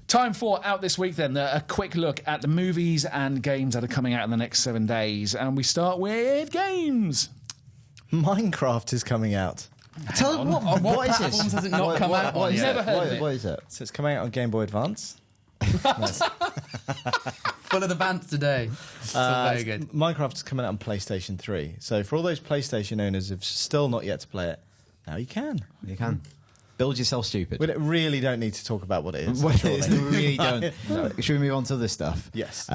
Time for Out This Week, then. A quick look at the movies and games that are coming out in the next 7 days. And we start with games. Minecraft is coming out. Tell them what is this? Has it not come out? What, never heard of it. What is it? So it's coming out on Game Boy Advance. Full of the banter today. So very good. Minecraft is coming out on PlayStation 3. So for all those PlayStation owners who've still not yet to play it, now you can. You can. Build yourself stupid. We really don't need to talk about what it is. What it is, we really don't. No. Should we move on to this stuff? Yes.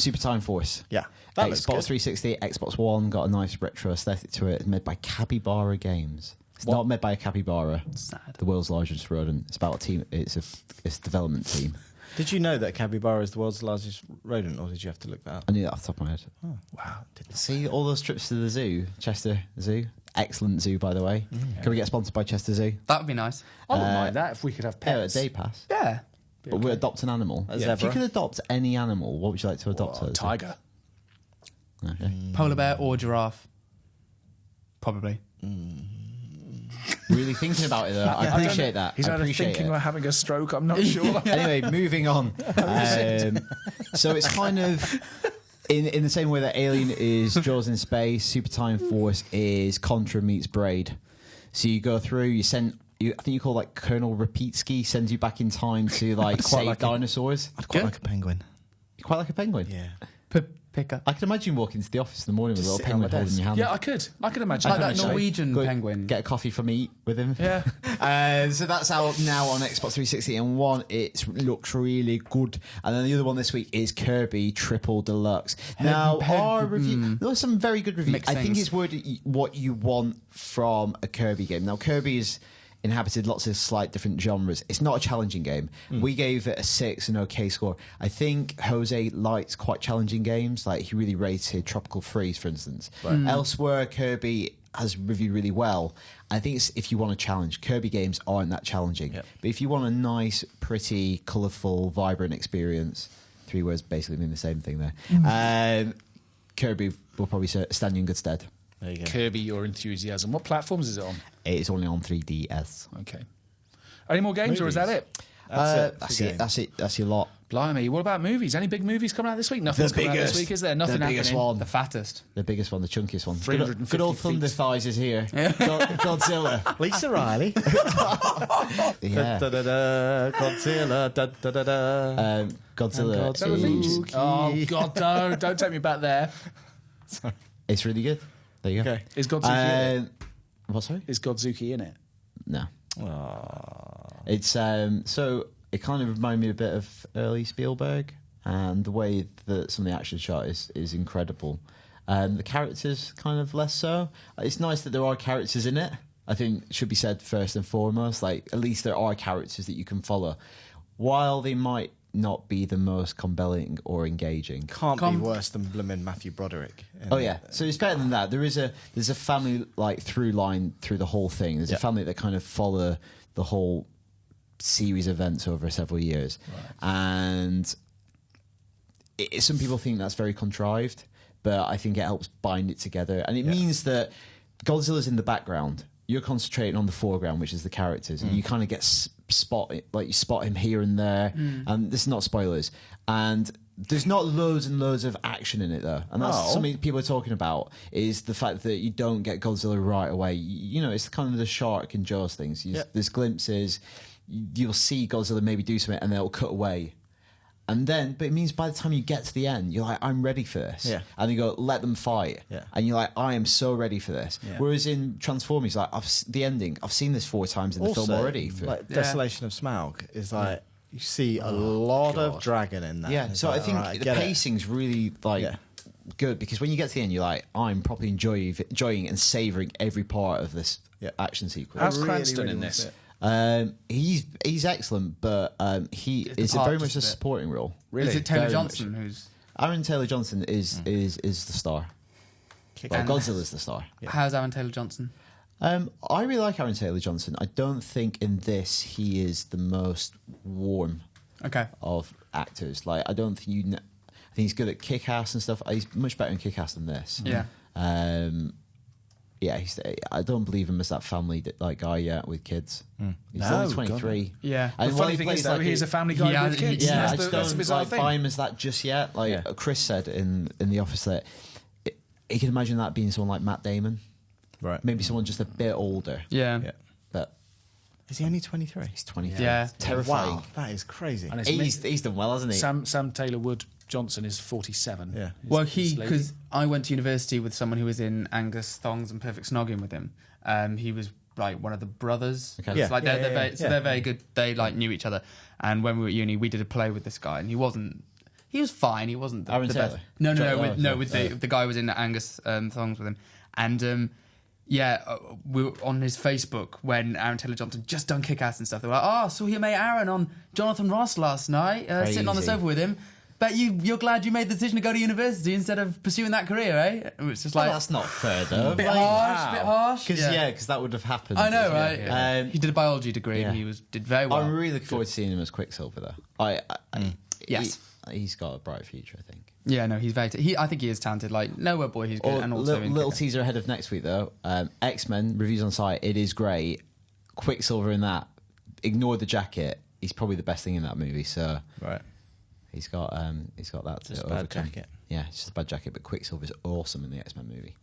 Super Time Force. Yeah. That looks Xbox good. 360, Xbox One, got a nice retro aesthetic to it. It's made by Capybara Games. It's not made by a capybara. Sad. The world's largest rodent. It's about a team. It's a development team. Did you know that capybara is the world's largest rodent, or did you have to look that up? I knew that off the top of my head. Oh, wow. See all those trips to the zoo, Chester Zoo. Excellent zoo, by the way. Can we get sponsored by Chester Zoo? That would be nice. I wouldn't mind that if we could have Yeah, a pets. day pass. Yeah. But we adopt an animal. A If you zebra. could adopt any animal, what would you like to adopt? as? Tiger. Okay. Polar bear or giraffe? Probably. Really thinking about it, though. I appreciate that. He's I either appreciate thinking it. or having a stroke. I'm not sure. Anyway, moving on. So it's kind of in the same way that Alien is Jaws in space, Super Time Force is Contra meets Braid. So you go through, I think you call like Colonel Rapitsky sends you back in time to like save like dinosaurs. I'd quite Good. like a penguin. You're quite like a penguin. Yeah. Picker. I can imagine you walk into the office in the morning with a Just little sit on penguin my holding desk. your hand. Yeah, I could imagine. Like that actually. Norwegian Go penguin. Get a coffee from me with him. Yeah. So that's out now on Xbox 360, and one, it looks really good. And then the other one this week is Kirby Triple Deluxe. Now, our review, there was some very good reviews. Mixed I think things. it's what you want from a Kirby game. Now, Kirby is inhabited lots of slight different genres. It's not a challenging game. We gave it a 6, an okay score. I think Jose likes quite challenging games. Like he really rated Tropical Freeze, for instance. Elsewhere, Kirby has reviewed really well. I think it's if you want a challenge. Kirby games aren't that challenging. Yep. But if you want a nice, pretty, colourful, vibrant experience, 3 words basically mean the same thing there. Kirby will probably stand you in good stead. There you go. Kirby, your enthusiasm. What platforms is it on? It's only on 3DS. Okay. Any more games, or is that it? That's your lot. Blimey, what about movies? Any big movies coming out this week? Nothing's coming out this week, is there? Nothing the biggest happening. one. The fattest. The biggest one, the chunkiest one. 350 Good old feet. Thunder Thighs is here. Godzilla. Lisa Riley. Yeah. Godzilla. Godzilla. Godzilla. is- Oh, God, don't take me back there. It's really good. There you go. Okay. Is Godzuki in it? What, sorry? Is Godzuki in it? No. It's so it kind of reminded me a bit of early Spielberg, and the way that some of the action shot is incredible. The characters kind of less so. It's nice that there are characters in it. I think it should be said first and foremost. Like at least there are characters that you can follow, while they might not be the most compelling or engaging. Can't be worse than blooming Matthew Broderick. Oh yeah, so it's better than that. There's a family like through line through the whole thing. There's a family that kind of follow the whole series of events over several years, and some people think that's very contrived, but I think it helps bind it together, and it means that Godzilla's in the background. You're concentrating on the foreground, which is the characters, and you kind of get you spot him here and there. And this is not spoilers. And there's not loads and loads of action in it though, and that's something people are talking about. Is the fact that you don't get Godzilla right away. You know, it's kind of the shark and Jaws things. There's glimpses. You'll see Godzilla maybe do something, and they'll cut away. And then, but it means by the time you get to the end, you're like, I'm ready for this. Yeah. And you go, let them fight. Yeah. And you're like, I am so ready for this. Yeah. Whereas in Transformers, like the ending, I've seen this 4 times in the film already. Like Desolation of Smaug is like you see a lot of dragon in that. Yeah. And it's So I like, think alright, the get it. pacing's really good, because when you get to the end, you're like, I'm properly enjoying and savouring every part of this action sequence. How's really, Cranston really in wants this? it. He's excellent, but he is part very just much a a bit. supporting role. Really? Is it Taylor Very Johnson who's... Aaron Taylor Johnson is the star. Well, Godzilla's the star. How's Aaron Taylor Johnson? I really like Aaron Taylor Johnson. I don't think in this he is the most warm Okay. of actors. Like I don't think I think he's good at Kick-Ass and stuff. He's much better in Kick-Ass than this. Yeah. Yeah, I don't believe him as that family guy yet with kids. He's No, only 23. Yeah. And The while funny he thing plays is, though, he's a family guy Yeah, with kids. Yeah, I That's just the don't bizarre thing. buy him as that just yet. Chris said in the office that he can imagine that being someone like Matt Damon, Right. maybe someone just a bit older. Yeah. Yeah. But Is he only 23? he's 23. Yeah. It's terrifying. Wow, that is crazy. And it's He's done well, hasn't he? Sam Taylor Wood Johnson is 47. Yeah. Well, This lady. because I went to university with someone who was in Angus Thongs and Perfect Snogging with him. He was like one of the brothers. Okay. It's Yeah. like they're very, yeah. they're very good. They like knew each other. And when we were at uni, we did a play with this guy, and he was fine. He wasn't the, Aaron the Taylor? best. No, with sorry. the guy who was in Angus Thongs with him, and. We were on his Facebook when Aaron Taylor Johnson just done Kick-Ass and stuff. They were like, "Oh, saw your mate Aaron on Jonathan Ross last night, sitting on the Crazy. sofa with him. Bet you're glad you made the decision to go to university instead of pursuing that career, eh?" It was just like that's not fair, though. bit harsh. Because that would have happened. I know, right? Yeah. He did a biology degree yeah. and he did very well. I'm really looking forward to seeing him as Quicksilver, though. Yes. He's got a bright future, I think. Yeah, no, he's very. I think he is talented. Like Nowhere Boy, he's good, Or and also in little Kick-Ass. teaser ahead of next week, though. X-Men reviews on site. It is great. Quicksilver in that. Ignore the jacket. He's probably the best thing in that movie. So Right. he's got that. Just to a bad overcome. jacket. Yeah, it's just a bad jacket. But Quicksilver's awesome in the X-Men movie.